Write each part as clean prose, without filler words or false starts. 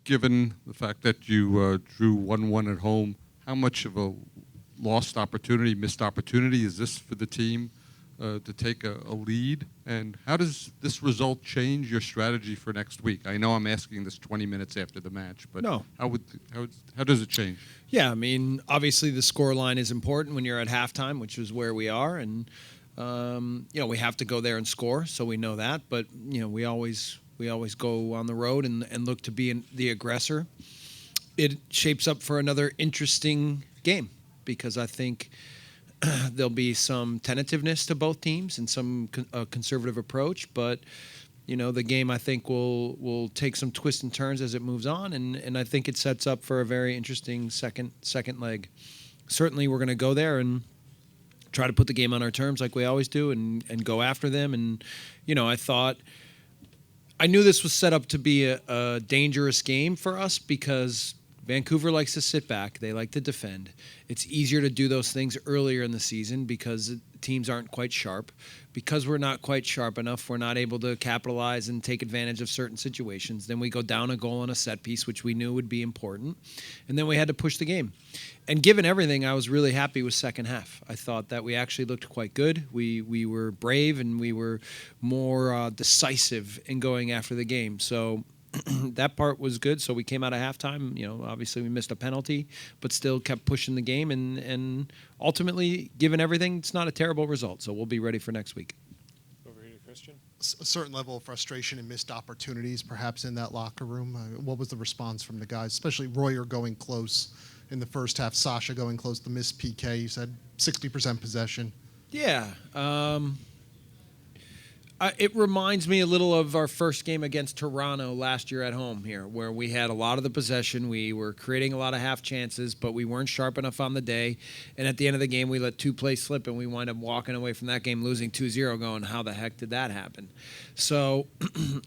given the fact that you drew 1-1 at home, how much of a lost opportunity, missed opportunity is this for the team to take a lead? And how does this result change your strategy for next week? I know I'm asking this 20 minutes after the match, but no. How does it change? Yeah, I mean, obviously the score line is important when you're at halftime, which is where we are, and we have to go there and score, so we know that. But we always go on the road and look to be the aggressor. It shapes up for another interesting game because I think there'll be some tentativeness to both teams and some conservative approach, but the game I think will take some twists and turns as it moves on, and I think it sets up for a very interesting second leg. Certainly, we're going to go there and try to put the game on our terms like we always do, and go after them. And I knew this was set up to be a dangerous game for us because Vancouver likes to sit back. They like to defend. It's easier to do those things earlier in the season because teams aren't quite sharp. Because we're not quite sharp enough, we're not able to capitalize and take advantage of certain situations. Then we go down a goal on a set piece, which we knew would be important. And then we had to push the game. And given everything, I was really happy with second half. I thought that we actually looked quite good. We were brave and we were more decisive in going after the game. So that part was good. So we came out of halftime. Obviously we missed a penalty, but still kept pushing the game. And ultimately, given everything, it's not a terrible result. So we'll be ready for next week. Over here to Christian. A certain level of frustration and missed opportunities, perhaps in that locker room. What was the response from the guys, especially Royer going close in the first half, Sasha going close, the missed PK? You said 60% possession. Yeah. It reminds me a little of our first game against Toronto last year at home here, where we had a lot of the possession. We were creating a lot of half chances, but we weren't sharp enough on the day. And at the end of the game, we let two plays slip, and we wind up walking away from that game losing 2-0 going, how the heck did that happen? So,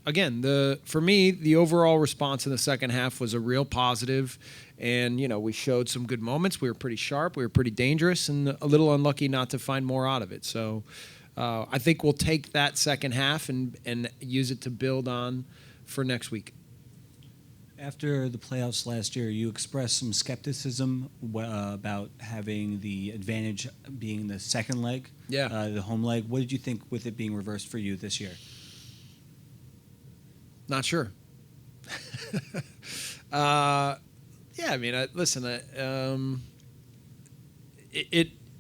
again, for me, the overall response in the second half was a real positive. And, we showed some good moments. We were pretty sharp. We were pretty dangerous and a little unlucky not to find more out of it. So I think we'll take that second half and use it to build on for next week. After the playoffs last year, you expressed some skepticism about having the advantage being the second leg, the home leg. What did you think with it being reversed for you this year? Not sure.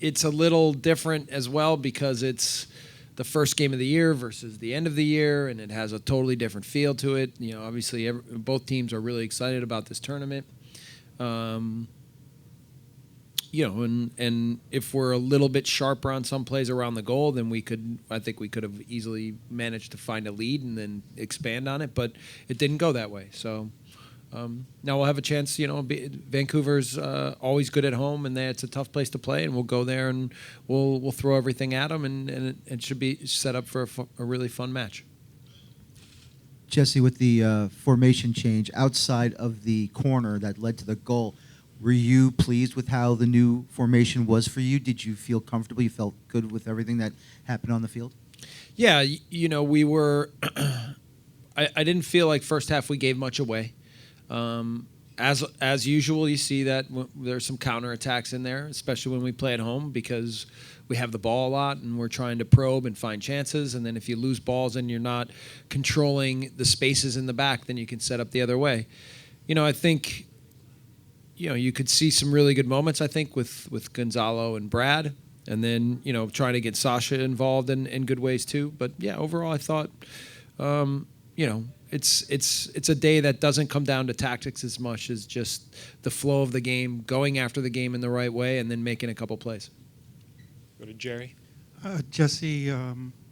It's a little different as well because it's the first game of the year versus the end of the year, and it has a totally different feel to it. Obviously, both teams are really excited about this tournament. And if we're a little bit sharper on some plays around the goal, then I think we could have easily managed to find a lead and then expand on it, but it didn't go that way. So now we'll have a chance. Vancouver's always good at home, and it's a tough place to play. And we'll go there and we'll throw everything at them, and it should be set up for a really fun match. Jesse, with the formation change outside of the corner that led to the goal, were you pleased with how the new formation was for you? Did you feel comfortable? You felt good with everything that happened on the field? Yeah, we were. I didn't feel like first half we gave much away. As usual, you see that there's some counterattacks in there, especially when we play at home because we have the ball a lot and we're trying to probe and find chances. And then if you lose balls and you're not controlling the spaces in the back, then you can set up the other way. I think, you could see some really good moments, I think, with Gonzalo and Brad. And then, trying to get Sasha involved in good ways too. But, yeah, overall I thought, it's a day that doesn't come down to tactics as much as just the flow of the game, going after the game in the right way, and then making a couple plays. Go to Jerry. Jesse,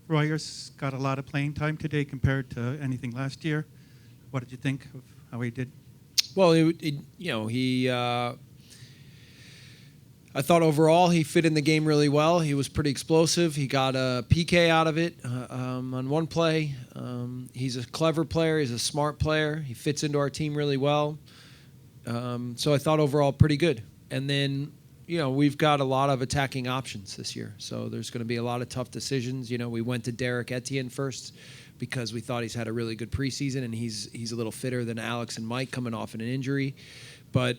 Royer's got a lot of playing time today compared to anything last year. What did you think of how he did? Well, I thought overall he fit in the game really well. He was pretty explosive. He got a PK out of it on one play. He's a clever player. He's a smart player. He fits into our team really well. So I thought overall pretty good. And then, we've got a lot of attacking options this year. So there's going to be a lot of tough decisions. We went to Derek Etienne first because we thought he's had a really good preseason and he's a little fitter than Alex and Mike coming off an injury. But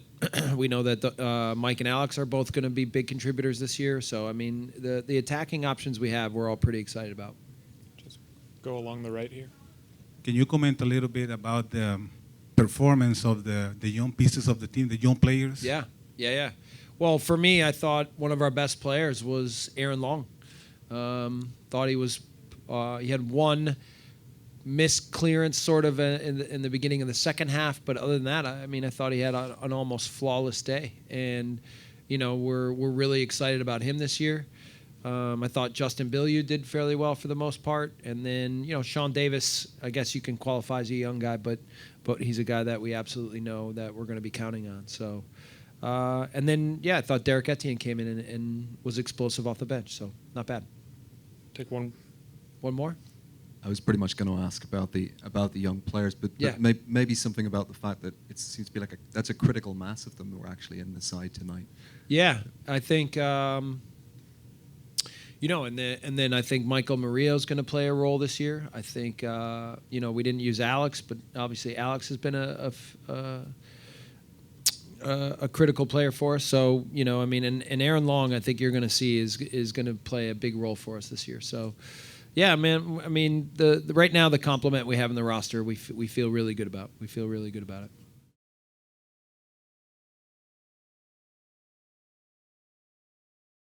we know that Mike and Alex are both going to be big contributors this year. So, I mean, the attacking options we have, we're all pretty excited about. Just go along the right here. Can you comment a little bit about the performance of the young pieces of the team, the young players? Yeah. Well, for me, I thought one of our best players was Aaron Long. Thought he had one missed clearance sort of in the beginning of the second half, but other than that, I mean, I thought he had an almost flawless day, and we're really excited about him this year. I thought Justin Bilyeu did fairly well for the most part, and then Sean Davis, I guess you can qualify as a young guy, but he's a guy that we absolutely know that we're going to be counting on. So, and then I thought Derek Etienne came in and was explosive off the bench, so not bad. Take one more. I was pretty much going to ask about the young players, but Yeah. maybe something about the fact that it seems to be like that's a critical mass of them who are actually in the side tonight. Yeah, I think and then I think Michael Murillo's going to play a role this year. I think we didn't use Alex, but obviously Alex has been a critical player for us. So and Aaron Long, I think you're going to see is going to play a big role for us this year. So. Yeah, man. I mean, the right now the complement we have in the roster, we feel really good about. We feel really good about it.